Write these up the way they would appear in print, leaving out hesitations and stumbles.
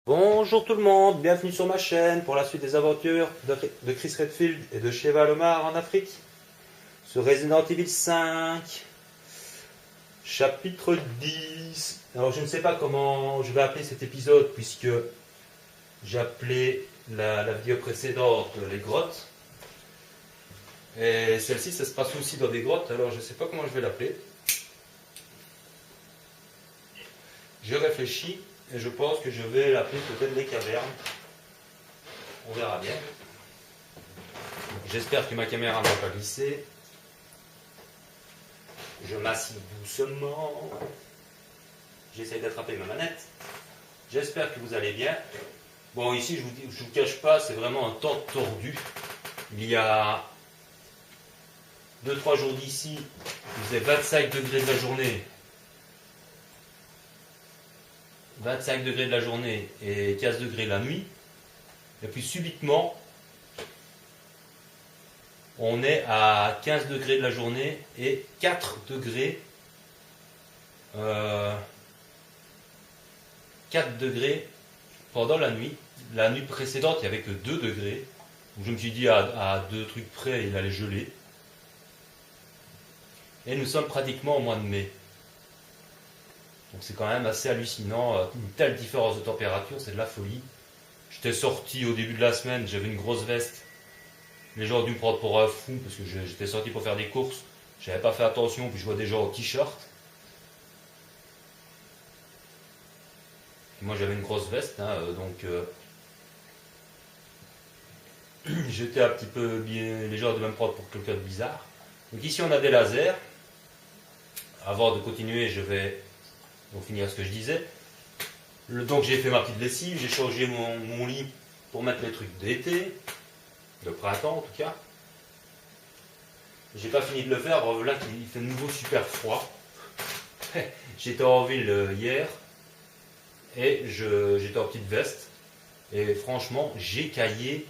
Bonjour tout le monde, bienvenue sur ma chaîne pour la suite des aventures de Chris Redfield et de Sheva Lomar en Afrique. Sur Resident Evil 5, chapitre 10. Alors je ne sais pas comment je vais appeler cet épisode puisque j'ai appelé la vidéo précédente les grottes. Et celle-ci ça se passe aussi dans des grottes, alors je ne sais pas comment je vais l'appeler. Je réfléchis. Et je pense que je vais l'appeler peut-être les cavernes. On verra bien. J'espère que ma caméra ne va pas glisser. Je m'assieds doucement. J'essaye d'attraper ma manette. J'espère que vous allez bien. Bon, ici, je vous cache pas, c'est vraiment un temps tordu. Il y a 2-3 jours d'ici, il faisait 25 degrés de la journée. 25 degrés de la journée et 15 degrés la nuit. Et puis subitement, on est à 15 degrés de la journée et 4 degrés. 4 degrés pendant la nuit. La nuit précédente, il n'y avait que 2 degrés. Donc je me suis dit à 2 trucs près, il allait geler. Et nous sommes pratiquement au mois de mai. Donc c'est quand même assez hallucinant, une telle différence de température, c'est de la folie. J'étais sorti au début de la semaine, j'avais une grosse veste. Les gens ont dû me prendre pour un fou parce que j'étais sorti pour faire des courses. J'avais pas fait attention, puis je vois des gens en t-shirt. Moi j'avais une grosse veste, donc j'étais un petit peu bien. Les gens devaient me prendre pour quelqu'un de bizarre. Donc ici on a des lasers. Avant de continuer, je vais pour finir ce que je disais. Donc j'ai fait ma petite lessive, j'ai changé mon lit pour mettre les trucs d'été, de printemps en tout cas. J'ai pas fini de le faire, là il fait de nouveau super froid. J'étais en ville hier et j'étais en petite veste et franchement j'ai caillé,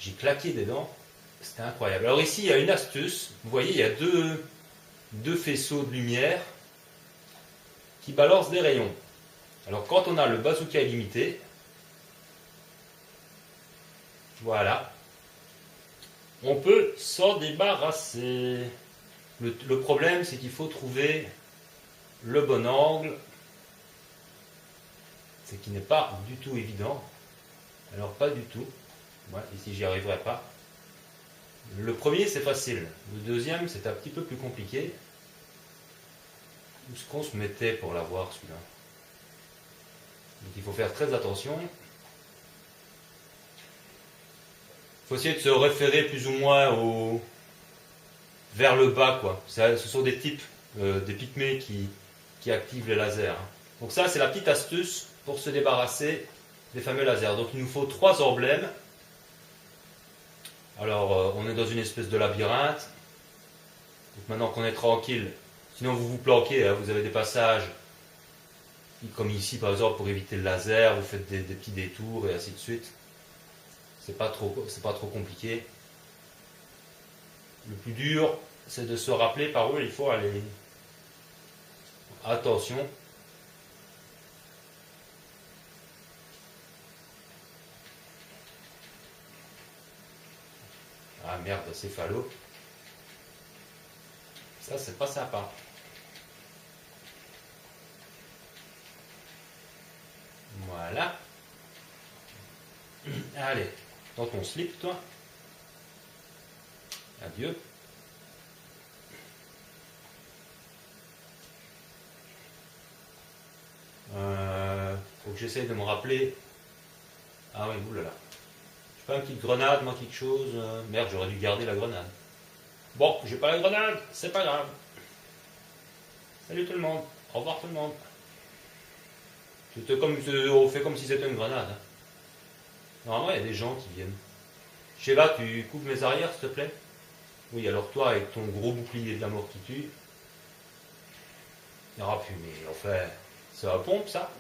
j'ai claqué des dents, c'était incroyable. Alors ici il y a une astuce, vous voyez il y a deux faisceaux de lumière qui balance des rayons. Alors quand on a le bazooka illimité, voilà, on peut s'en débarrasser. Le problème c'est qu'il faut trouver le bon angle, ce qui n'est pas du tout évident. Alors pas du tout, ouais, ici j'y arriverai pas. Le premier c'est facile, le deuxième c'est un petit peu plus compliqué. Où est-ce qu'on se mettait pour l'avoir celui-là? Donc il faut faire très attention. Il faut essayer de se référer plus ou moins vers le bas, quoi. Ce sont des types, des pygmées qui activent les lasers. Donc ça c'est la petite astuce pour se débarrasser des fameux lasers. Donc il nous faut 3 emblèmes. Alors on est dans une espèce de labyrinthe. Donc maintenant qu'on est tranquille, sinon vous vous planquez, vous avez des passages, comme ici par exemple pour éviter le laser, vous faites des petits détours et ainsi de suite. C'est pas trop compliqué. Le plus dur, c'est de se rappeler par où il faut aller. Attention. Ah merde, céphalo. Ça c'est pas sympa. Voilà. Allez, dans ton slip, toi. Adieu. Faut que j'essaye de me rappeler. Ah oui, oulala. Je sais pas, une petite grenade, moi, quelque chose. Merde, j'aurais dû garder la grenade. Bon, j'ai pas la grenade, c'est pas grave. Salut tout le monde. Au revoir tout le monde. On fait comme si c'était une grenade. Normalement, il y a des gens qui viennent. Sheva, tu coupes mes arrières, s'il te plaît? Oui, alors toi, avec ton gros bouclier de la mort qui tue. Ah putain, enfin, c'est un pompe, ça?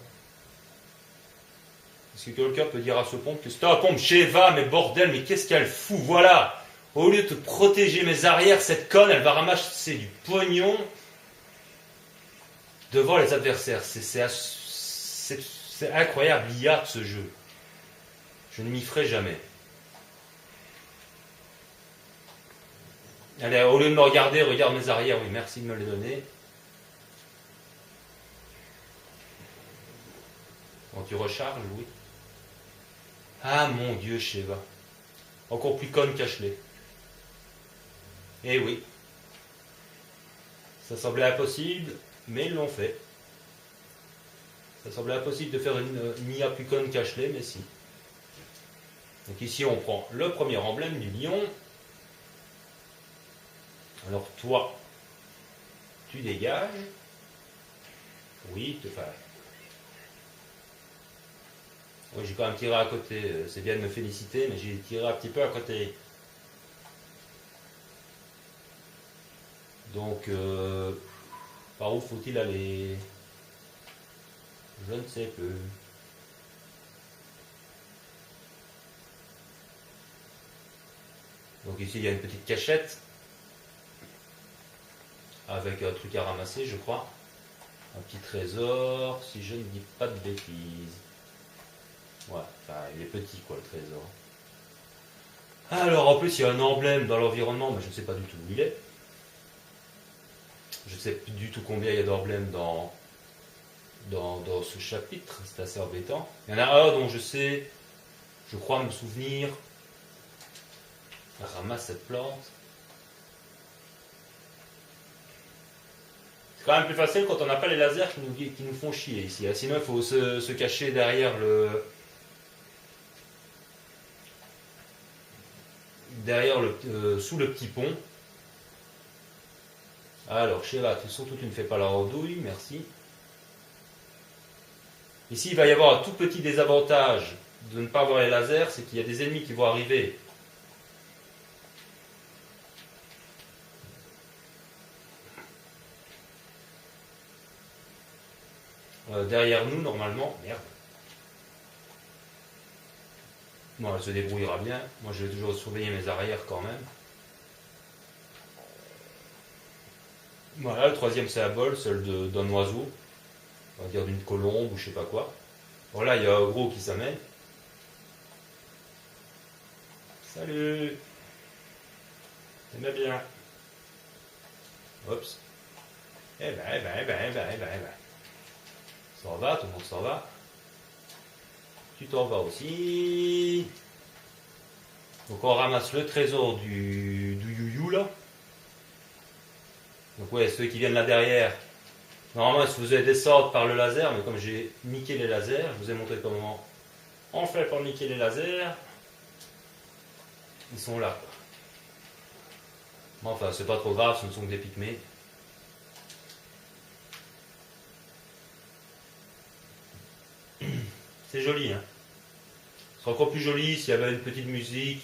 Est-ce que quelqu'un peut dire à ce pompe que c'est un pompe? Sheva, mais bordel, mais qu'est-ce qu'elle fout? Voilà! Au lieu de protéger mes arrières, cette conne, elle va ramasser du pognon devant les adversaires. C'est C'est incroyable l'IA de ce jeu. Je ne m'y ferai jamais. Allez, au lieu de me regarder, regarde mes arrières. Oui, merci de me les donner. Quand tu recharges, oui. Ah mon Dieu, Sheva. Encore plus conne qu'Ashley. Eh oui. Ça semblait impossible, mais ils l'ont fait. Ça semblait impossible de faire une IA plus conne qu'Ashley, mais si. Donc ici, on prend le premier emblème du lion. Alors toi, tu dégages. Oui, enfin. Oui, j'ai quand même tiré à côté. C'est bien de me féliciter, mais j'ai tiré un petit peu à côté. Donc, par où faut-il aller? Je ne sais plus. Donc ici, il y a une petite cachette avec un truc à ramasser, je crois. Un petit trésor, si je ne dis pas de bêtises. Ouais, enfin, il est petit, quoi, le trésor. Alors, en plus, il y a un emblème dans l'environnement, mais je ne sais pas du tout où il est. Je ne sais plus du tout combien il y a d'emblèmes dans ce chapitre, c'est assez embêtant. Il y en a un dont je sais, je crois me souvenir. Ramasse cette plante. C'est quand même plus facile quand on n'a pas les lasers qui nous font chier ici. Sinon, il faut se cacher derrière sous le petit pont. Alors, Sheila, surtout tu ne fais pas la randouille, merci. Ici, il va y avoir un tout petit désavantage de ne pas avoir les lasers, c'est qu'il y a des ennemis qui vont arriver. Derrière nous, normalement. Merde. Bon, elle se débrouillera bien. Moi, je vais toujours surveiller mes arrières quand même. Voilà, le troisième c'est un bol, celle d'un oiseau. On va dire d'une colombe ou je sais pas quoi. Voilà, il y a un gros qui s'amène. Salut. T'aimes bien. Oups. Eh ben. S'en va, tout le monde s'en va. Tu t'en vas aussi. Donc on ramasse le trésor du youyou là. Donc ouais, ceux qui viennent là derrière. Normalement, il se faisait descendre par le laser, mais comme j'ai niqué les lasers, je vous ai montré comment on fait pour niquer les lasers. Ils sont là. Bon, enfin, c'est pas trop grave, ce ne sont que des pygmées. C'est joli, hein. Ce serait encore plus joli s'il y avait une petite musique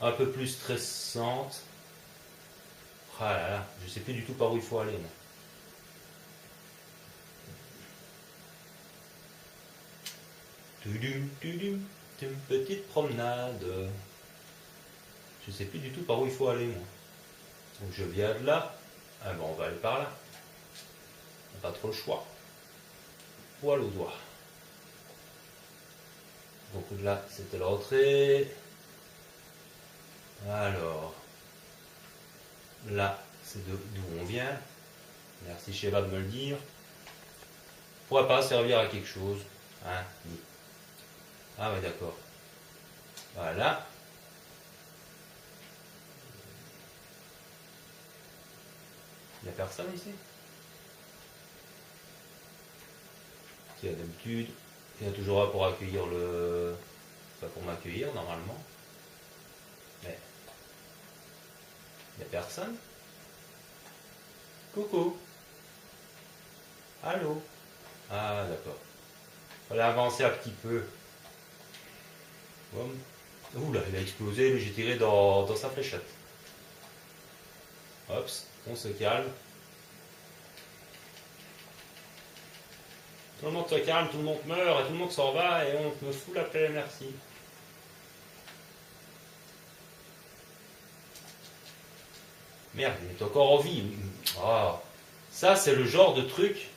un peu plus stressante. Ah là là, je sais plus du tout par où il faut aller, moi. Une petite promenade. Je sais plus du tout par où il faut aller, moi. Donc je viens de là. Ah bon, on va aller par là. On n'a pas trop le choix. Poil au doigt. Donc là, c'était l'entrée. Alors, là, c'est d'où on vient. Merci Sheva de me le dire. Pourrait pas servir à quelque chose. Hein? Ah ouais, d'accord. Voilà. Il n'y a personne ici? Il y a d'habitude. Il y a toujours un pour accueillir le... Pas pour m'accueillir normalement. Mais... Il n'y a personne? Coucou. Allô? Ah d'accord. Fallait avancer un petit peu. Ouh là, il a explosé, j'ai tiré dans sa fléchette. Hop, on se calme. Tout le monde se calme, tout le monde meurt et tout le monde s'en va et on me fout la paix, merci. Merde, il est encore en vie. Oh. Ça, c'est le genre de truc.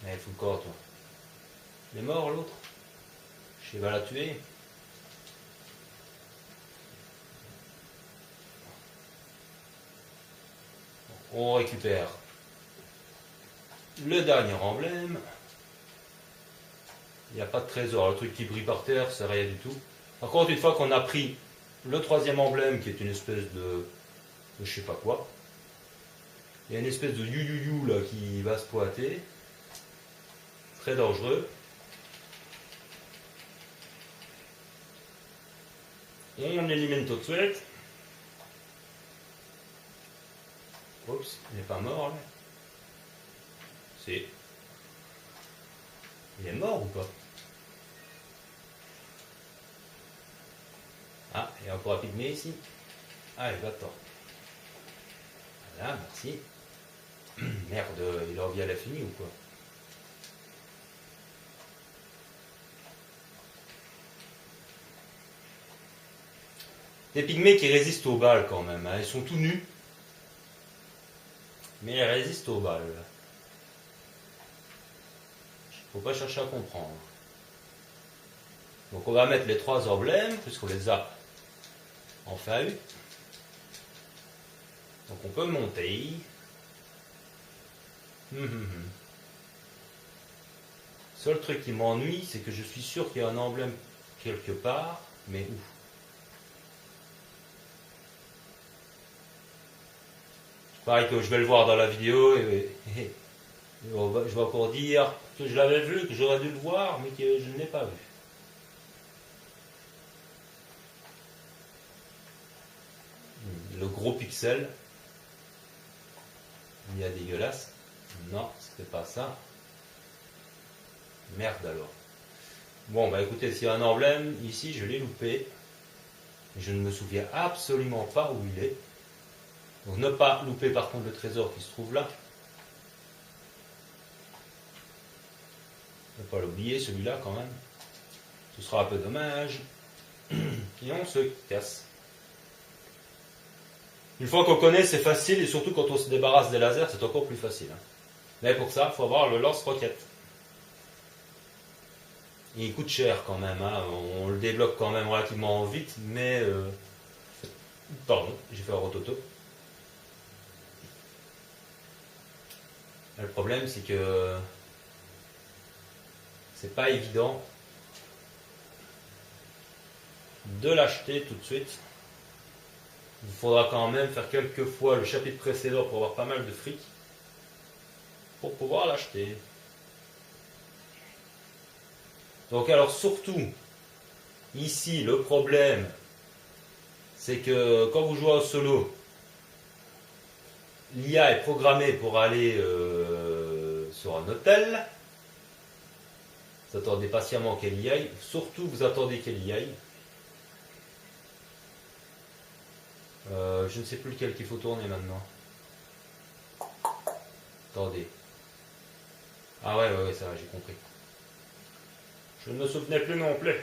Mais fous le corps, toi. Il est mort, l'autre. Je vais la tuer. On récupère le dernier emblème. Il n'y a pas de trésor. Le truc qui brille par terre, c'est rien du tout. Par contre, une fois qu'on a pris le troisième emblème, qui est une espèce de je sais pas quoi, il y a une espèce de you là qui va se pointer. Très dangereux. On élimine tout de suite. Oups, il n'est pas mort là. Si. Il est mort ou pas? Ah, il y a encore un pygmée ici. Allez, va-t'en. Voilà, merci. Merde, il revient à la finie ou quoi? Des pygmées qui résistent aux balles quand même. Hein. Ils sont tout nus. Mais ils résistent aux balles. Faut pas chercher à comprendre. Donc on va mettre les trois emblèmes, puisqu'on les a enfin eu. Donc on peut monter. Seul truc qui m'ennuie, c'est que je suis sûr qu'il y a un emblème quelque part, mais où? Pareil que je vais le voir dans la vidéo et je vais encore dire que je l'avais vu, que j'aurais dû le voir, mais que je ne l'ai pas vu. Le gros pixel. Il y a dégueulasse. Non, c'était pas ça. Merde alors. Bon, bah écoutez, s'il y a un emblème, ici je l'ai loupé. Je ne me souviens absolument pas où il est. Donc ne pas louper par contre le trésor qui se trouve là. Ne pas l'oublier celui-là quand même. Ce sera un peu dommage. Et on se casse. Une fois qu'on connaît, c'est facile, et surtout quand on se débarrasse des lasers, c'est encore plus facile. Hein. Mais pour ça, il faut avoir le lance-roquette. Il coûte cher quand même, hein. On le débloque quand même relativement vite, mais... Pardon, j'ai fait un rototo. Le problème, c'est que c'est pas évident de l'acheter tout de suite. Il faudra quand même faire quelques fois le chapitre précédent pour avoir pas mal de fric pour pouvoir l'acheter. Donc alors surtout, ici le problème, c'est que quand vous jouez au solo, l'IA est programmée pour aller sur un hôtel. Vous attendez patiemment qu'elle y aille. Surtout, vous attendez qu'elle y aille. Je ne sais plus lequel qu'il faut tourner maintenant. Attendez. Ah ouais, ça va, j'ai compris. Je ne me souvenais plus non plus.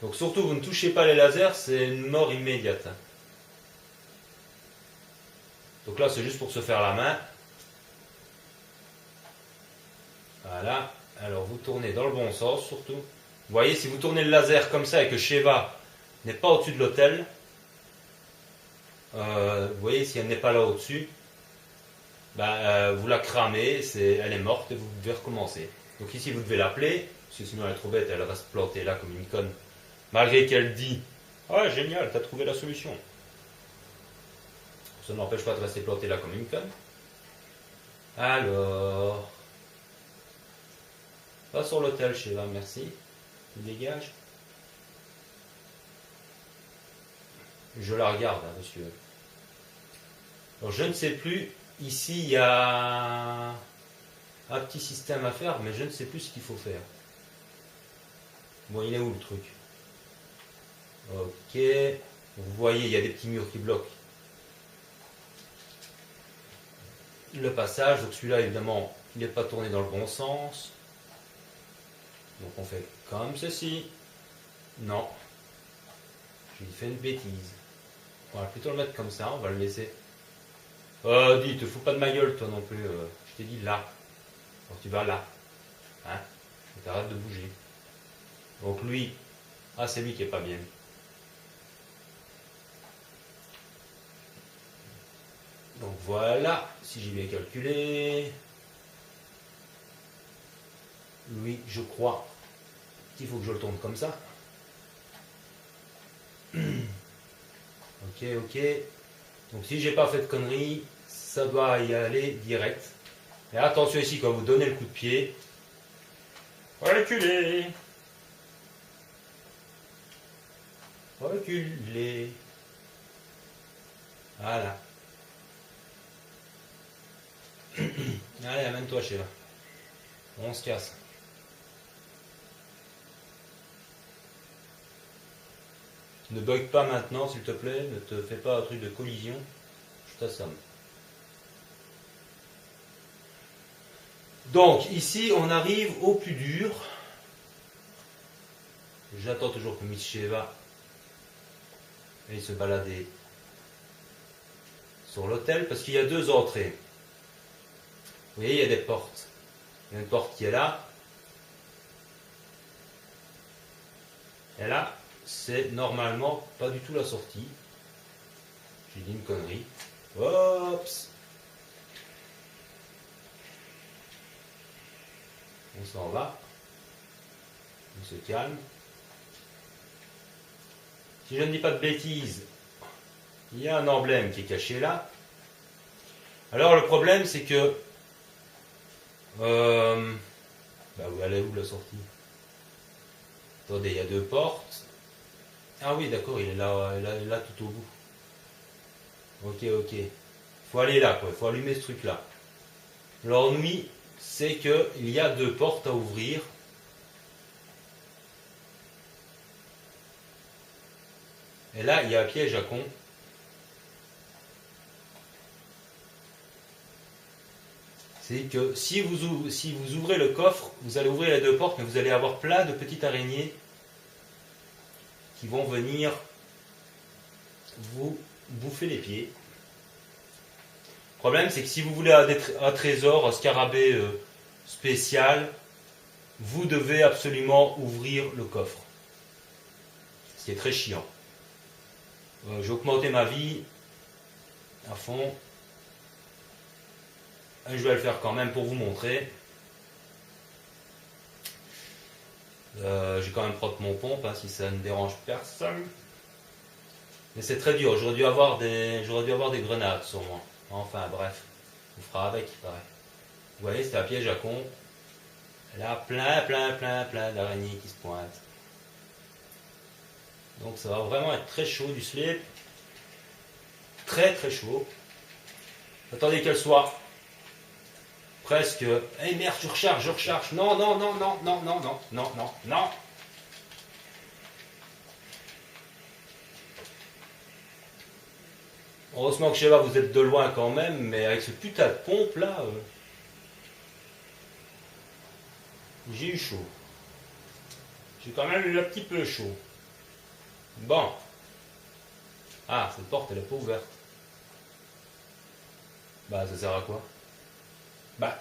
Donc surtout, vous ne touchez pas les lasers, c'est une mort immédiate. Donc là, c'est juste pour se faire la main. Voilà. Alors vous tournez dans le bon sens surtout. Vous voyez, si vous tournez le laser comme ça et que Sheva n'est pas au-dessus de l'hôtel, vous voyez, si elle n'est pas là au-dessus, vous la cramez, elle est morte et vous devez recommencer. Donc ici, vous devez l'appeler, parce que sinon elle est trop bête, elle va se planter là comme une conne. Malgré qu'elle dit « Ah, génial, t'as trouvé la solution ». Ça n'empêche pas de rester planté là comme une conne. Alors... Pas sur l'hôtel, Sheva, merci. Tu dégages. Je la regarde, hein, monsieur. Alors, je ne sais plus. Ici, il y a un petit système à faire, mais je ne sais plus ce qu'il faut faire. Bon, il est où le truc? Ok. Vous voyez, il y a des petits murs qui bloquent le passage. Donc celui-là, évidemment, il n'est pas tourné dans le bon sens. Donc on fait comme ceci. Non. J'ai fait une bêtise. On va plutôt le mettre comme ça, on va le laisser. Dis, te fous pas de ma gueule toi non plus. Je t'ai dit là. Donc tu vas là. Hein, et tu arrêtes de bouger. Donc lui, ah c'est lui qui est pas bien. Donc voilà, si j'ai bien calculé. Lui, je crois qu'il faut que je le tourne comme ça. Ok, ok. Donc si j'ai pas fait de conneries, ça doit y aller direct. Et attention ici, quand vous donnez le coup de pied, reculez. Reculez. Voilà. Allez, amène-toi chez là. On se casse. Ne bug pas maintenant, s'il te plaît. Ne te fais pas un truc de collision. Je t'assomme. Donc, ici, on arrive au plus dur. J'attends toujours que Miss Sheva aille se balader sur l'hôtel, parce qu'il y a deux entrées. Vous voyez, il y a des portes. Il y a une porte qui est là. Et là, c'est normalement pas du tout la sortie. J'ai dit une connerie. Oups. On s'en va. On se calme. Si je ne dis pas de bêtises, il y a un emblème qui est caché là. Alors le problème c'est que... vous allez où la sortie? Attendez, il y a deux portes. Ah oui, d'accord, il est là tout au bout. Ok, ok. Il faut aller là, quoi. Il faut allumer ce truc-là. L'ennui, c'est qu'il y a deux portes à ouvrir. Et là, il y a un piège à con. C'est que si vous ouvrez le coffre, vous allez ouvrir les deux portes, mais vous allez avoir plein de petites araignées qui vont venir vous bouffer les pieds. Le problème, c'est que si vous voulez un trésor, un scarabée spécial, vous devez absolument ouvrir le coffre. Ce qui est très chiant. J'ai augmenté ma vie à fond. Et je vais le faire quand même pour vous montrer. J'ai quand même propre mon pompe, hein, si ça ne dérange personne. Mais c'est très dur. J'aurais dû avoir des grenades sur moi. Enfin bref, on fera avec, pareil. Vous voyez, c'est un piège à con. Là, plein d'araignées qui se pointent. Donc ça va vraiment être très chaud du slip. Très très chaud. Attendez qu'elle soit presque... Eh merde, je recharge. Non. Heureusement que Sheva, vous êtes de loin quand même, mais avec ce putain de pompe là, j'ai eu chaud. J'ai quand même eu un petit peu chaud. Bon. Ah, cette porte elle est pas ouverte. Bah ça sert à quoi? Bah.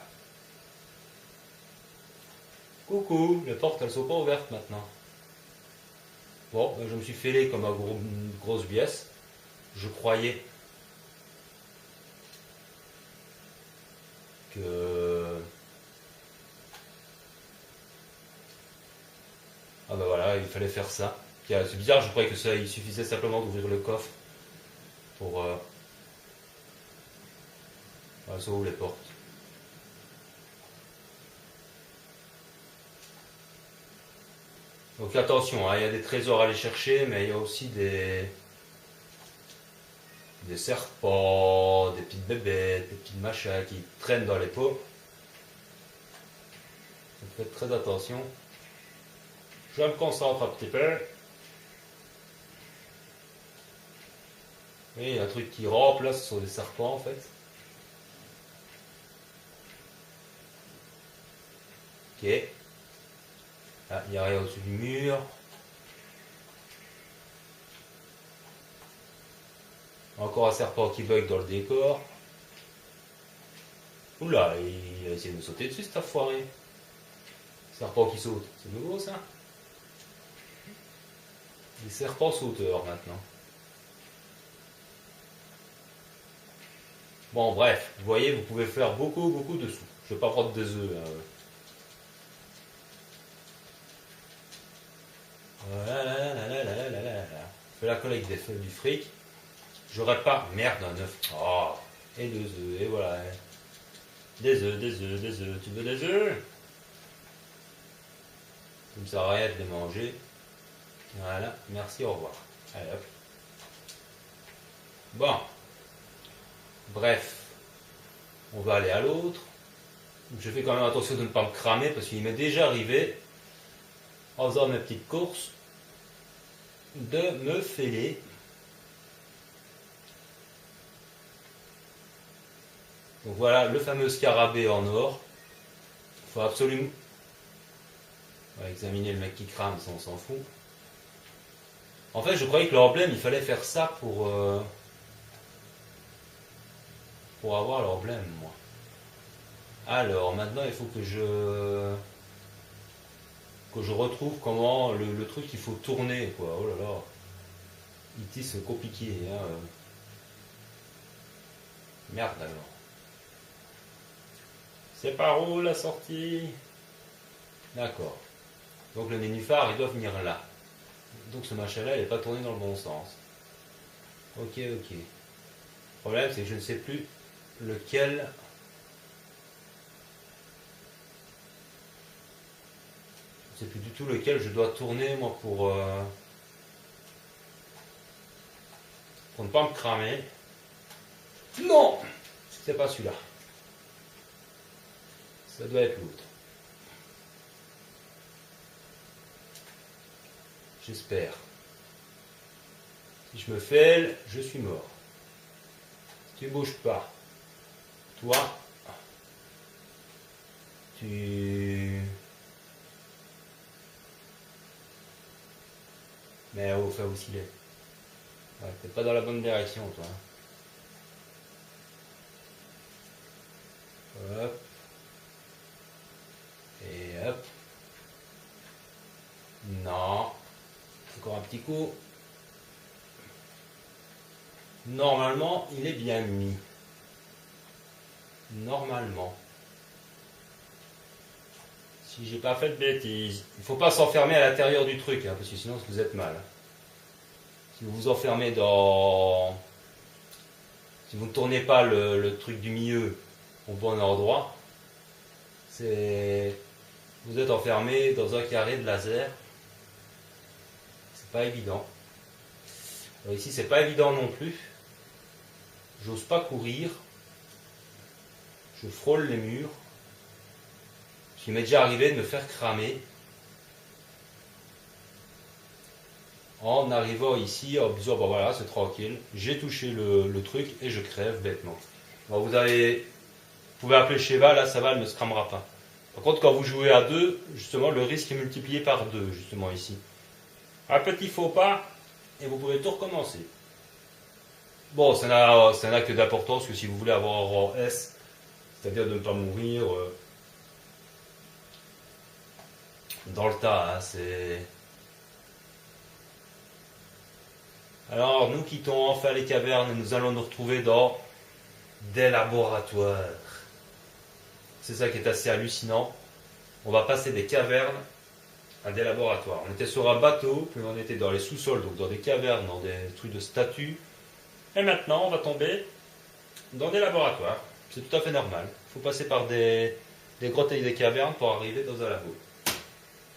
Coucou, les portes elles sont pas ouvertes maintenant. Bon, je me suis fêlé comme une grosse biesse. Je croyais que... Ah bah voilà, il fallait faire ça. C'est bizarre, je croyais que ça, il suffisait simplement d'ouvrir le coffre pour... Voilà, ça ouvre les portes. Donc attention, hein, il y a des trésors à aller chercher, mais il y a aussi des serpents, des petites bébêtes, des petites machins qui traînent dans les pots. Donc faites très attention. Je me concentre un petit peu. Oui, il y a un truc qui rampe là, ce sont des serpents en fait. Ok. Ah, il n'y a rien au-dessus du mur. Encore un serpent qui bug dans le décor. Oula, il a essayé de me sauter dessus, cet enfoiré. Serpent qui saute, c'est nouveau ça? Des serpents sauteurs maintenant. Bon, bref, vous voyez, vous pouvez faire beaucoup, beaucoup de sous. Je ne vais pas prendre des œufs. Je fais la collecte du fric. J'aurais pas. Merde, un œuf. Oh, et 2 œufs, et voilà. Des œufs, des œufs, des œufs. Tu veux des œufs? Ça me sert à rien de les manger. Voilà, merci, au revoir. Allez hop. Bon. Bref. On va aller à l'autre. Je fais quand même attention de ne pas me cramer parce qu'il m'est déjà arrivé, en faisant mes petites courses, de me fêler. Donc voilà le fameux scarabée en or. Il faut absolument... On va examiner le mec qui crame, ça on s'en fout. En fait, je croyais que l'emblème, il fallait faire ça pour avoir l'emblème, moi. Alors, maintenant, il faut que je retrouve comment le truc, il faut tourner, quoi. Oh là là. IT, c'est compliqué, hein. Merde, alors. C'est par où, la sortie? D'accord. Donc, le nénuphar, il doit venir là. Donc, ce machin-là, il n'est pas tourné dans le bon sens. Ok, ok. Le problème, c'est que je ne sais plus lequel... Je ne sais plus du tout lequel je dois tourner, moi, pour ne pas me cramer. Non! C'est pas celui-là. Ça doit être l'autre. J'espère. Si je me fêle, je suis mort. Si tu bouges pas, toi, tu... Mais oh, enfin aussi il est. Ouais, t'es pas dans la bonne direction, toi. Hop. Et hop. Non. Encore un petit coup. Normalement, il est bien mis. Normalement. Si j'ai pas fait de bêtises. Il faut pas s'enfermer à l'intérieur du truc, hein, parce que sinon vous êtes mal. Si vous vous enfermez dans... Si vous ne tournez pas le truc du milieu au bon endroit, c'est... Vous êtes enfermé dans un carré de laser. C'est pas évident. Alors ici, c'est pas évident non plus. J'ose pas courir. Je frôle les murs. Il m'est déjà arrivé de me faire cramer en arrivant ici en me disant bon voilà, c'est tranquille, j'ai touché le truc et je crève bêtement. Alors vous pouvez appeler Sheva, là ça va, elle ne se cramera pas. Par contre, quand vous jouez à deux, justement, le risque est multiplié par 2, justement ici. Un petit faux pas et vous pouvez tout recommencer. Bon, ça n'a que d'importance que si vous voulez avoir un rang S, c'est-à-dire de ne pas mourir dans le tas, hein, c'est... Alors, nous quittons enfin les cavernes et nous allons nous retrouver dans des laboratoires. C'est ça qui est assez hallucinant. On va passer des cavernes à des laboratoires. On était sur un bateau, puis on était dans les sous-sols, donc dans des cavernes, dans des trucs de statues. Et maintenant, on va tomber dans des laboratoires. C'est tout à fait normal. Il faut passer par des grottes et des cavernes pour arriver dans un labo.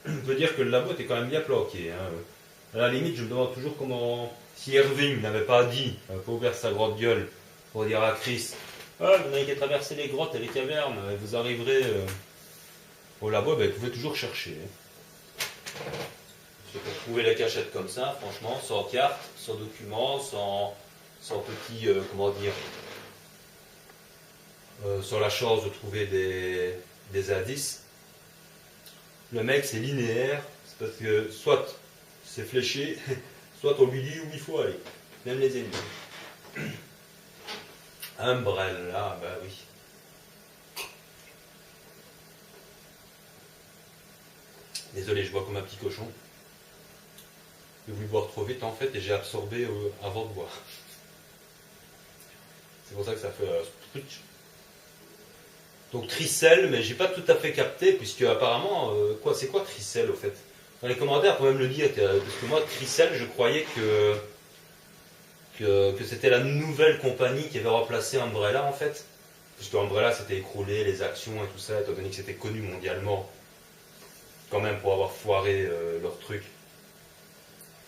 Je peux dire que le labo était quand même bien planqué. Hein. À la limite, je me demande toujours comment... Si Irving n'avait pas dit, pas ouvert sa grande gueule, pour dire à Chris, ah, vous n'avez qu'à traverser les grottes et les cavernes, et vous arriverez au labo, ben, vous pouvez toujours chercher. Parce que pour trouver la cachette comme ça, franchement, sans carte, sans document, sans petit, comment dire, sans la chance de trouver des indices, le mec c'est linéaire, c'est parce que soit c'est fléché, soit on lui dit où il faut aller, même les ennemis. Umbrella, bah oui. Désolé, je bois comme un petit cochon. J'ai voulu boire trop vite en fait et j'ai absorbé avant de boire. C'est pour ça que ça fait sprutch. Donc Tricel, mais j'ai pas tout à fait capté, puisque apparemment, c'est quoi Tricel au fait? Dans les commentaires, vous pouvez me le dire, parce que moi, Tricel, je croyais que c'était la nouvelle compagnie qui avait remplacé Umbrella en fait. Puisque Umbrella s'était écroulé, les actions et tout ça, étant donné que c'était connu mondialement, quand même pour avoir foiré leurs trucs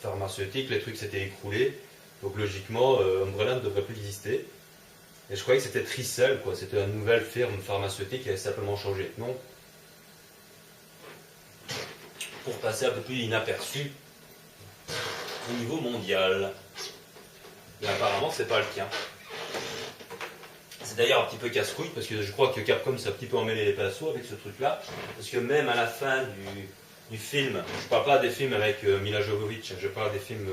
pharmaceutiques, les trucs s'étaient écroulés. Donc logiquement, Umbrella ne devrait plus exister. Et je croyais que c'était Tricel, quoi. C'était une nouvelle firme pharmaceutique qui avait simplement changé de nom pour passer un peu plus inaperçu au niveau mondial. Mais apparemment, c'est pas le cas. C'est d'ailleurs un petit peu casse-couille parce que je crois que Capcom s'est un petit peu emmêlé les pinceaux avec ce truc-là. Parce que même à la fin du film, je parle pas des films avec Mila Jovovich, je parle des films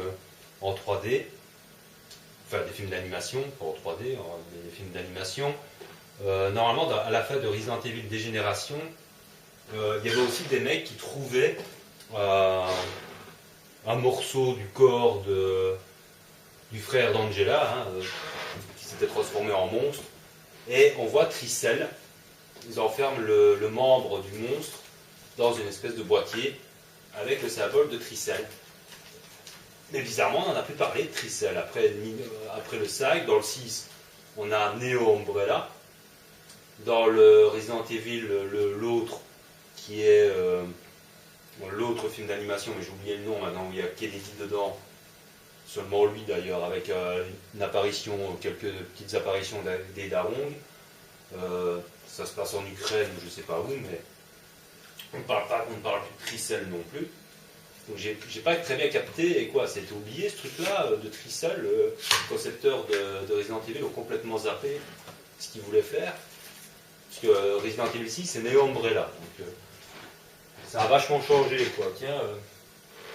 en 3D. Enfin, des films d'animation, pas en 3D, des films d'animation. Normalement, à la fin de Resident Evil Dégénération, il y avait aussi des mecs qui trouvaient un morceau du corps du frère d'Angela, qui s'était transformé en monstre, et on voit Tricel. Ils enferment le membre du monstre dans une espèce de boîtier avec le symbole de Tricel. Mais bizarrement, on n'en a plus parlé de Tricel. Après le 5, dans le 6, on a Neo Umbrella. Dans le Resident Evil, l'autre, qui est l'autre film d'animation, mais j'ai oublié le nom maintenant, où il y a Kennedy dedans, seulement lui d'ailleurs, avec une apparition, quelques petites apparitions d'Ada Wong. Ça se passe en Ukraine, je ne sais pas où, mais on ne parle plus de Tricel non plus. Donc j'ai pas très bien capté, et quoi, c'était oublié ce truc-là de Tricel, le concepteur de Resident Evil ont complètement zappé ce qu'il voulait faire. Parce que Resident Evil 6 c'est Neo Umbrella. Donc ça a vachement changé, quoi. Tiens,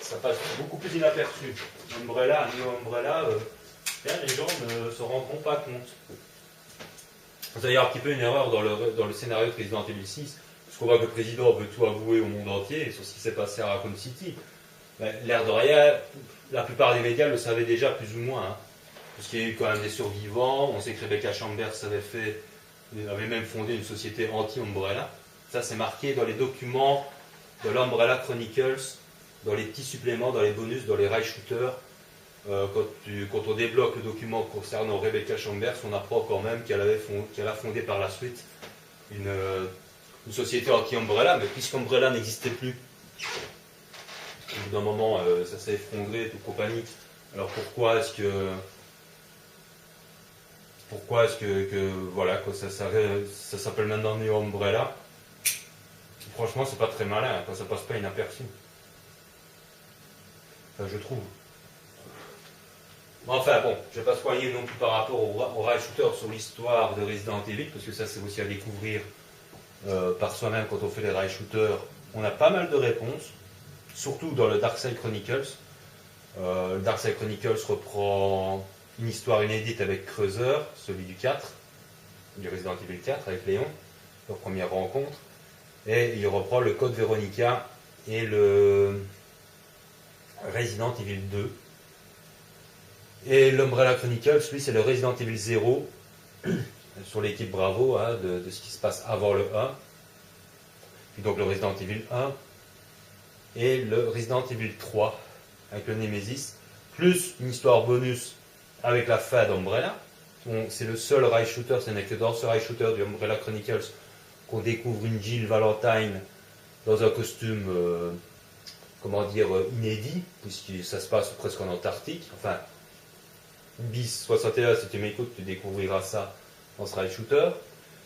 ça passe beaucoup plus inaperçu. Umbrella, Neo Umbrella, les gens ne se rendront pas compte. C'est d'ailleurs un petit peu une erreur dans le scénario de Resident Evil 6, parce qu'on voit que le président veut tout avouer au monde entier sur ce qui s'est passé à Raccoon City. L'air de rien, la plupart des médias le savaient déjà plus ou moins, parce qu'il y a eu quand même des survivants. On sait que Rebecca Chambers avait même fondé une société anti-Umbrella. Ça, c'est marqué dans les documents de l'Umbrella Chronicles, dans les petits suppléments, dans les bonus, dans les rail shooters. Quand on débloque le document concernant Rebecca Chambers, on apprend quand même qu'elle a fondé par la suite une société anti-Umbrella, mais puisqu'Umbrella n'existait plus, au bout d'un moment, ça s'est effondré, toute compagnie. Alors pourquoi est-ce que voilà, quoi, ça s'appelle maintenant Neo Umbrella? Franchement, c'est pas très malin, quand ça passe pas inaperçu. Enfin, je trouve. Enfin bon, je ne vais pas spoiler non plus par rapport au rail shooter sur l'histoire de Resident Evil, parce que ça c'est aussi à découvrir par soi-même quand on fait les rail shooters. On a pas mal de réponses, surtout dans le Darkside Chronicles. Le Darkside Chronicles reprend une histoire inédite avec Kreuzer, celui du 4, du Resident Evil 4 avec Léon, leur première rencontre. Et il reprend le Code Veronica et le Resident Evil 2. Et l'Umbrella Chronicles, lui, c'est le Resident Evil 0, sur l'équipe Bravo, de ce qui se passe avant le 1. Puis donc le Resident Evil 1 et le Resident Evil 3 avec le Nemesis, plus une histoire bonus avec la fin d'Umbrella. C'est le seul rail shooter, ce n'est que dans ce rail shooter du Umbrella Chronicles qu'on découvre une Jill Valentine dans un costume, inédit, puisque ça se passe presque en Antarctique. Enfin, bis 61, si tu m'écoutes, tu découvriras ça dans ce rail shooter.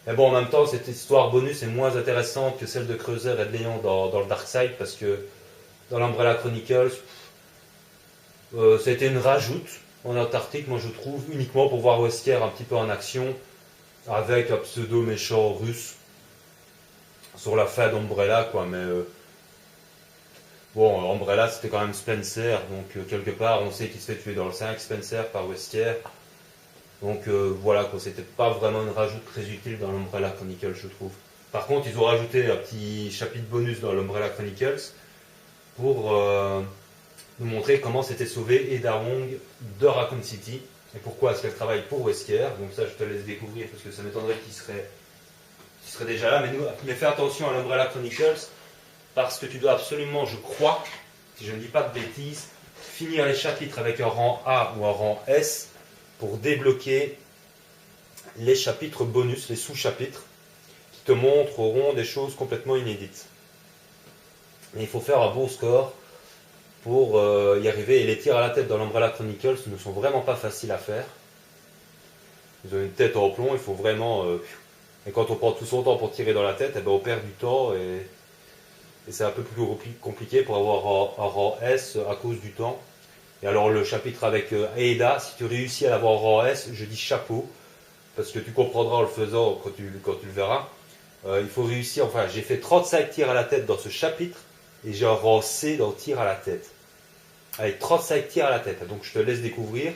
Mais bon, en même temps, cette histoire bonus est moins intéressante que celle de Kreuzer et de Léon dans le Darkside, parce que dans l'Umbrella Chronicles, ça a été une rajoute en Antarctique, moi je trouve, uniquement pour voir Wesker un petit peu en action, avec un pseudo méchant russe sur la fin d'Umbrella, quoi. Mais bon, Umbrella c'était quand même Spencer, donc quelque part on sait qu'il se fait tuer dans le 5, Spencer par Wesker. Donc voilà, quoi, c'était pas vraiment une rajoute très utile dans l'Umbrella Chronicles, je trouve. Par contre, ils ont rajouté un petit chapitre bonus dans l'Umbrella Chronicles, pour nous montrer comment s'était sauvé Ada Wong de Raccoon City et pourquoi est-ce qu'elle travaille pour Wesker. Donc ça, je te laisse découvrir parce que ça m'étonnerait qu'il serait déjà là. Mais fais attention à l'Umbrella Chronicles parce que tu dois absolument, je crois, si je ne dis pas de bêtises, finir les chapitres avec un rang A ou un rang S pour débloquer les chapitres bonus, les sous-chapitres qui te montreront des choses complètement inédites. Mais il faut faire un bon score pour y arriver. Et les tirs à la tête dans l'Umbrella Chronicles ne sont vraiment pas faciles à faire. Ils ont une tête en plomb, il faut vraiment... et quand on prend tout son temps pour tirer dans la tête, eh ben on perd du temps et c'est un peu plus compliqué pour avoir un rang S à cause du temps. Et alors le chapitre avec Ada, si tu réussis à l'avoir en rang S, je dis chapeau, parce que tu comprendras en le faisant quand tu le verras. Il faut réussir, enfin j'ai fait 35 tirs à la tête dans ce chapitre, et j'ai un rang C dans tir à la tête. Avec 35 tirs à la tête, donc je te laisse découvrir,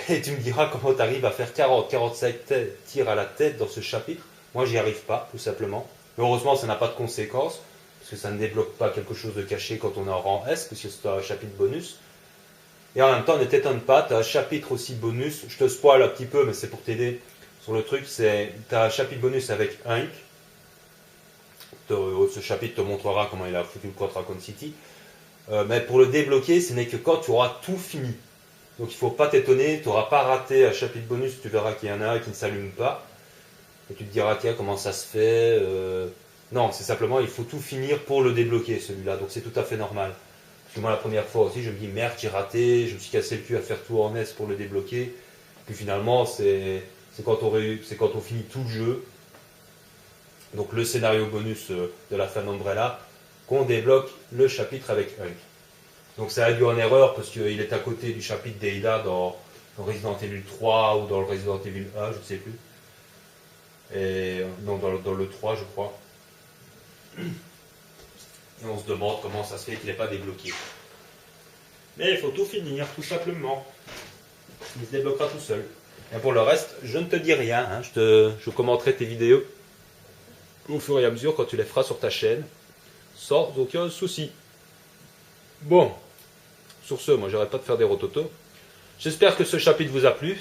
et tu me diras comment tu arrives à faire 40-45 tirs à la tête dans ce chapitre. Moi j'y arrive pas, tout simplement. Mais heureusement ça n'a pas de conséquences, parce que ça ne débloque pas quelque chose de caché quand on est en rang S, parce que c'est un chapitre bonus. Et en même temps, ne t'étonne pas, tu as un chapitre aussi bonus, je te spoil un petit peu, mais c'est pour t'aider sur le truc, tu as un chapitre bonus avec Hank. Ce chapitre te montrera comment il a foutu le contre Raccoon City. Mais pour le débloquer, ce n'est que quand tu auras tout fini. Donc il ne faut pas t'étonner, tu n'auras pas raté un chapitre bonus, tu verras qu'il y en a un qui ne s'allume pas. Et tu te diras, tiens, comment ça se fait Non, c'est simplement, il faut tout finir pour le débloquer, celui-là. Donc c'est tout à fait normal. Parce que moi, la première fois aussi, je me dis, merde, j'ai raté, je me suis cassé le cul à faire tout en S pour le débloquer. Puis finalement, c'est quand on finit tout le jeu, donc le scénario bonus de la fin d'Umbrella, qu'on débloque le chapitre avec Hulk. Donc ça a dû en erreur parce qu'il est à côté du chapitre d'Ada dans Resident Evil 3 ou dans le Resident Evil 1, je ne sais plus. Et non, dans le 3, je crois. Et on se demande comment ça se fait qu'il n'est pas débloqué. Mais il faut tout finir, tout simplement. Il se débloquera tout seul. Et pour le reste, je ne te dis rien. Hein. Je commenterai tes vidéos au fur et à mesure quand tu les feras sur ta chaîne. Sans aucun souci. Bon. Sur ce, moi j'arrête pas de faire des rototos. J'espère que ce chapitre vous a plu.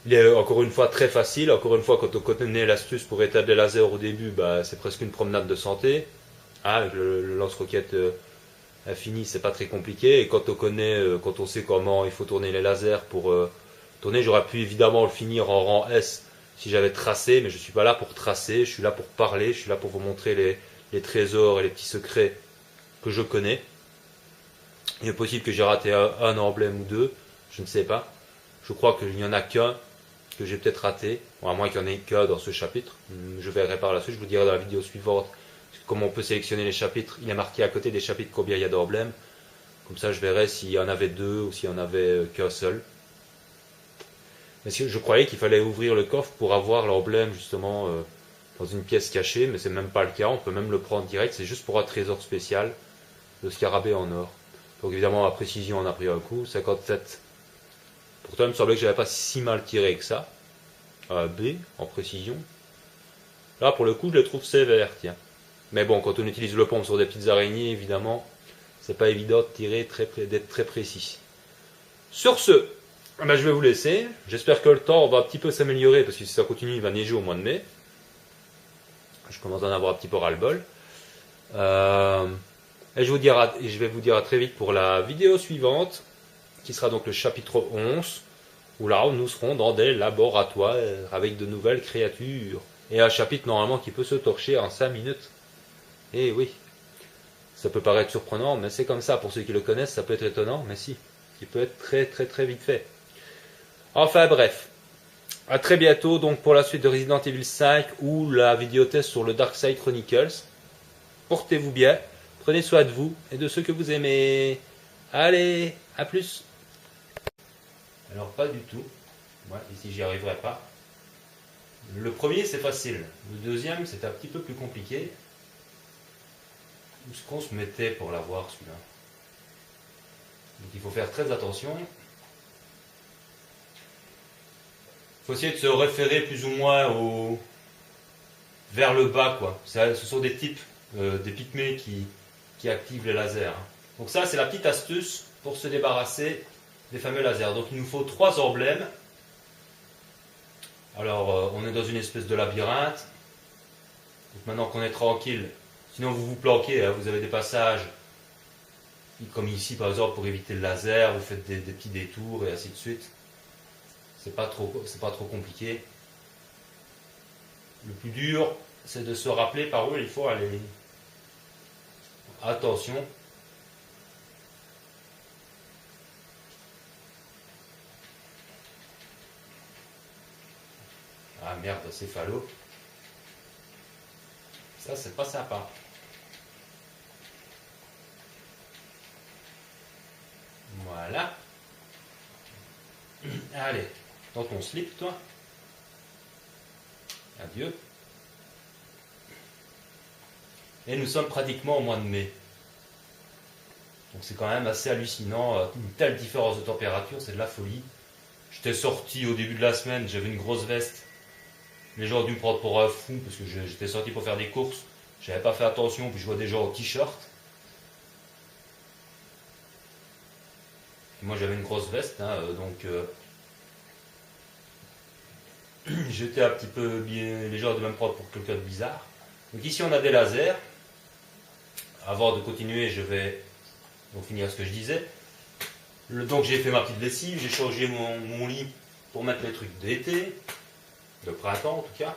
Il est encore une fois très facile. Encore une fois, quand on connaît l'astuce pour éteindre les lasers au début, bah, c'est presque une promenade de santé. Ah, avec le lance-roquette infini, c'est pas très compliqué. Et quand on sait comment il faut tourner les lasers pour tourner, j'aurais pu évidemment le finir en rang S si j'avais tracé, mais je suis pas là pour tracer, je suis là pour parler, je suis là pour vous montrer les trésors et les petits secrets que je connais. Il est possible que j'ai raté un emblème ou deux, je ne sais pas. Je crois qu'il n'y en a qu'un que j'ai peut-être raté, ou à moins qu'il n'y en ait qu'un dans ce chapitre. Je verrai par la suite, je vous dirai dans la vidéo suivante comment on peut sélectionner les chapitres. Il est marqué à côté des chapitres combien il y a d'emblèmes. Comme ça, je verrai s'il y en avait deux ou s'il y en avait qu'un seul. Mais je croyais qu'il fallait ouvrir le coffre pour avoir l'emblème justement dans une pièce cachée, mais c'est même pas le cas. On peut même le prendre direct. C'est juste pour un trésor spécial, le scarabée en or. Donc évidemment, à précision, on a pris un coup. 57. Pourtant, il me semblait que j'avais pas si mal tiré que ça. B en précision. Là, pour le coup, je le trouve sévère, tiens. Mais bon, quand on utilise le pompe sur des petites araignées, évidemment, c'est pas évident de tirer d'être très précis. Sur ce, ben, je vais vous laisser. J'espère que le temps va un petit peu s'améliorer, parce que si ça continue, il va neiger au mois de mai. Je commence à en avoir un petit peu ras-le-bol. Et je vais vous dire à très vite pour la vidéo suivante, qui sera donc le chapitre 11, où là, nous serons dans des laboratoires avec de nouvelles créatures. Et un chapitre normalement qui peut se torcher en 5 minutes. Eh oui, ça peut paraître surprenant, mais c'est comme ça. Pour ceux qui le connaissent, ça peut être étonnant, mais si, il peut être très très très vite fait. Enfin bref, à très bientôt donc pour la suite de Resident Evil 5 ou la vidéo test sur le Dark Side Chronicles. Portez-vous bien, prenez soin de vous et de ceux que vous aimez. Allez, à plus. Alors pas du tout, moi ici j'y arriverai pas. Le premier c'est facile, le deuxième c'est un petit peu plus compliqué. Où est-ce qu'on se mettait pour l'avoir celui-là? Donc il faut faire très attention. Il faut essayer de se référer plus ou moins vers le bas, quoi. Ce sont des types, des pygmées qui qui active les lasers. Donc ça, c'est la petite astuce pour se débarrasser des fameux lasers. Donc il nous faut 3 emblèmes. Alors on est dans une espèce de labyrinthe. Donc maintenant qu'on est tranquille, sinon vous vous planquez, hein, vous avez des passages comme ici par exemple pour éviter le laser, vous faites des petits détours et ainsi de suite. C'est pas trop compliqué. Le plus dur, c'est de se rappeler par où il faut aller. Attention. Ah merde, céphalo. Ça, c'est pas sympa. Voilà. Allez, dans ton slip, toi. Adieu. Et nous sommes pratiquement au mois de mai. Donc c'est quand même assez hallucinant. Une telle différence de température, c'est de la folie. J'étais sorti au début de la semaine, j'avais une grosse veste. Les gens ont dû me prendre pour un fou parce que j'étais sorti pour faire des courses. J'avais pas fait attention, puis je vois des gens au t-shirt. Moi j'avais une grosse veste, hein, donc j'étais un petit peu bien. Les gens ont dû me prendre pour quelqu'un de bizarre. Donc ici on a des lasers. Avant de continuer, je vais donc finir ce que je disais. Donc j'ai fait ma petite lessive, j'ai changé mon lit pour mettre les trucs d'été, de printemps en tout cas.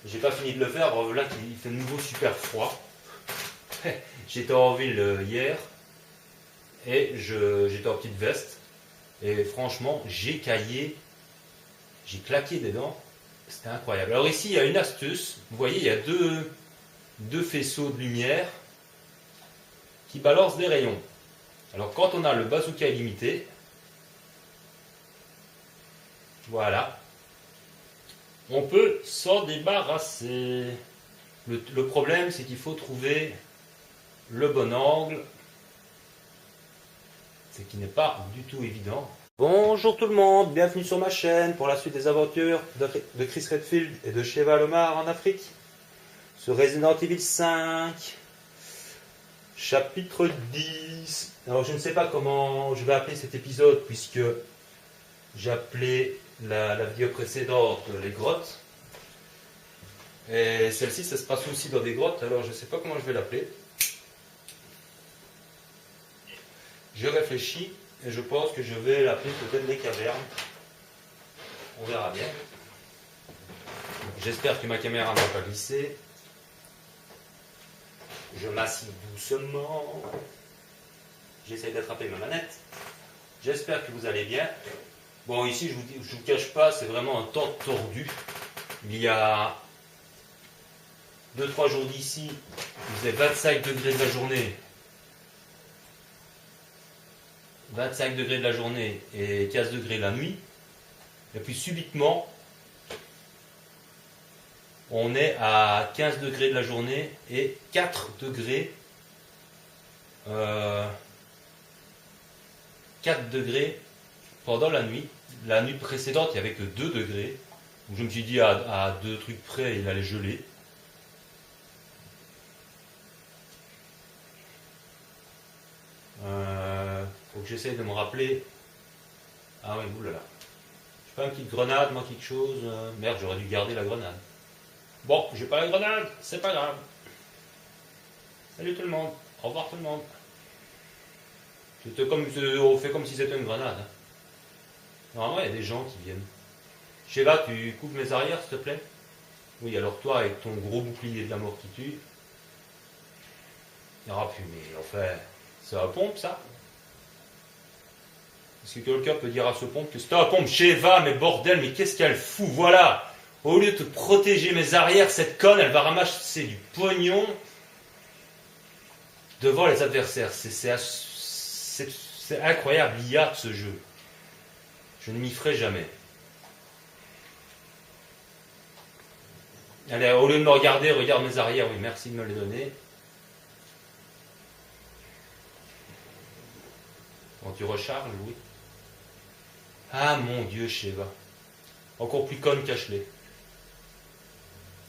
J'ai pas fini de le faire, là il fait de nouveau super froid. J'étais en ville hier et j'étais en petite veste et franchement j'ai caillé, j'ai claqué des dents, c'était incroyable. Alors ici il y a une astuce, vous voyez il y a deux faisceaux de lumière qui balancent des rayons. Alors quand on a le bazooka illimité, voilà, on peut s'en débarrasser. Le problème c'est qu'il faut trouver le bon angle, ce qui n'est pas du tout évident. Bonjour tout le monde, bienvenue sur ma chaîne pour la suite des aventures de Chris Redfield et de Sheva Lomar en Afrique, sur Resident Evil 5, chapitre 10. Alors je ne sais pas comment je vais appeler cet épisode puisque j'ai appelé la vidéo précédente les grottes. Et celle-ci, ça se passe aussi dans des grottes, alors je ne sais pas comment je vais l'appeler. Je réfléchis et je pense que je vais l'appeler peut-être les cavernes. On verra bien. J'espère que ma caméra ne va pas glisser. Je m'assieds doucement. J'essaie d'attraper ma manette. J'espère que vous allez bien. Bon, ici, je ne vous cache pas, c'est vraiment un temps tordu. Il y a 2-3 jours d'ici, il faisait 25 degrés de la journée. 25 degrés de la journée et 15 degrés la nuit. Et puis subitement, on est à 15 degrés de la journée et 4 degrés 4 degrés pendant la nuit. La nuit précédente, il n'y avait que 2 degrés. Donc je me suis dit à 2 trucs près, il allait geler. Faut que j'essaye de me rappeler. Ah oui, oulala. Je fais une petite grenade, moi, quelque chose. Merde, j'aurais dû garder la grenade. Bon, j'ai pas la grenade, c'est pas grave. Salut tout le monde. Au revoir tout le monde. On fait comme si c'était une grenade. Hein. Normalement, il y a des gens qui viennent. Sheva, tu couvres mes arrières, s'il te plaît? Oui, alors toi, avec ton gros bouclier de la mort qui tue. Ah, mais enfin, c'est un pompe, ça? Est-ce que quelqu'un peut dire à ce pompe que c'est un pompe? Sheva, mais bordel, mais qu'est-ce qu'elle fout? Voilà! Au lieu de protéger mes arrières, cette conne, elle va ramasser du pognon devant les adversaires. C'est incroyable l'IA de ce jeu. Je ne m'y ferai jamais. Allez, au lieu de me regarder, regarde mes arrières. Oui, merci de me les donner. Quand tu recharges, oui. Ah mon Dieu, Sheva. Encore plus conne qu'Ashley.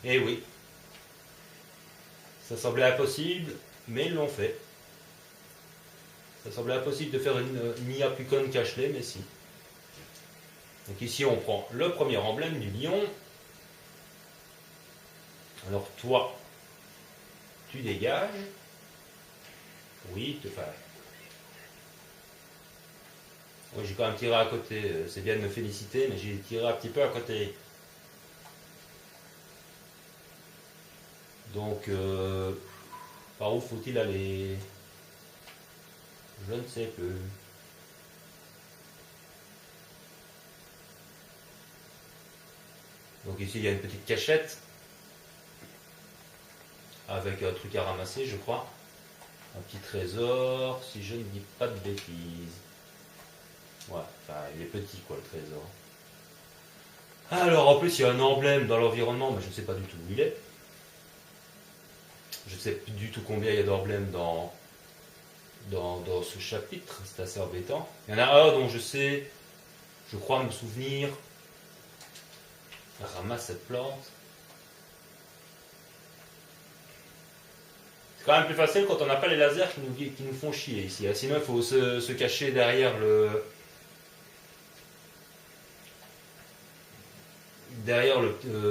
Eh oui. Ça semblait impossible, mais ils l'ont fait. Ça semblait impossible de faire une IA plus conne qu'Ashley, mais si. Donc ici, on prend le premier emblème du lion. Alors toi, tu dégages. Oui, oui, j'ai quand même tiré à côté. C'est bien de me féliciter, mais j'ai tiré un petit peu à côté. Donc, par où faut-il aller? Je ne sais plus. Donc ici, il y a une petite cachette avec un truc à ramasser, je crois. Un petit trésor, si je ne dis pas de bêtises. Ouais, enfin, il est petit, quoi, le trésor. Alors, en plus, il y a un emblème dans l'environnement, mais je ne sais pas du tout où il est. Je ne sais plus du tout combien il y a d'emblèmes dans ce chapitre. C'est assez embêtant. Il y en a un dont je sais, je crois me souvenir. Ramasse cette plante. C'est quand même plus facile quand on n'a pas les lasers qui nous font chier ici. Sinon, il faut se cacher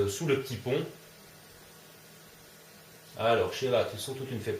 sous le petit pont. Alors, Sheila, tu surtout tu ne fais pas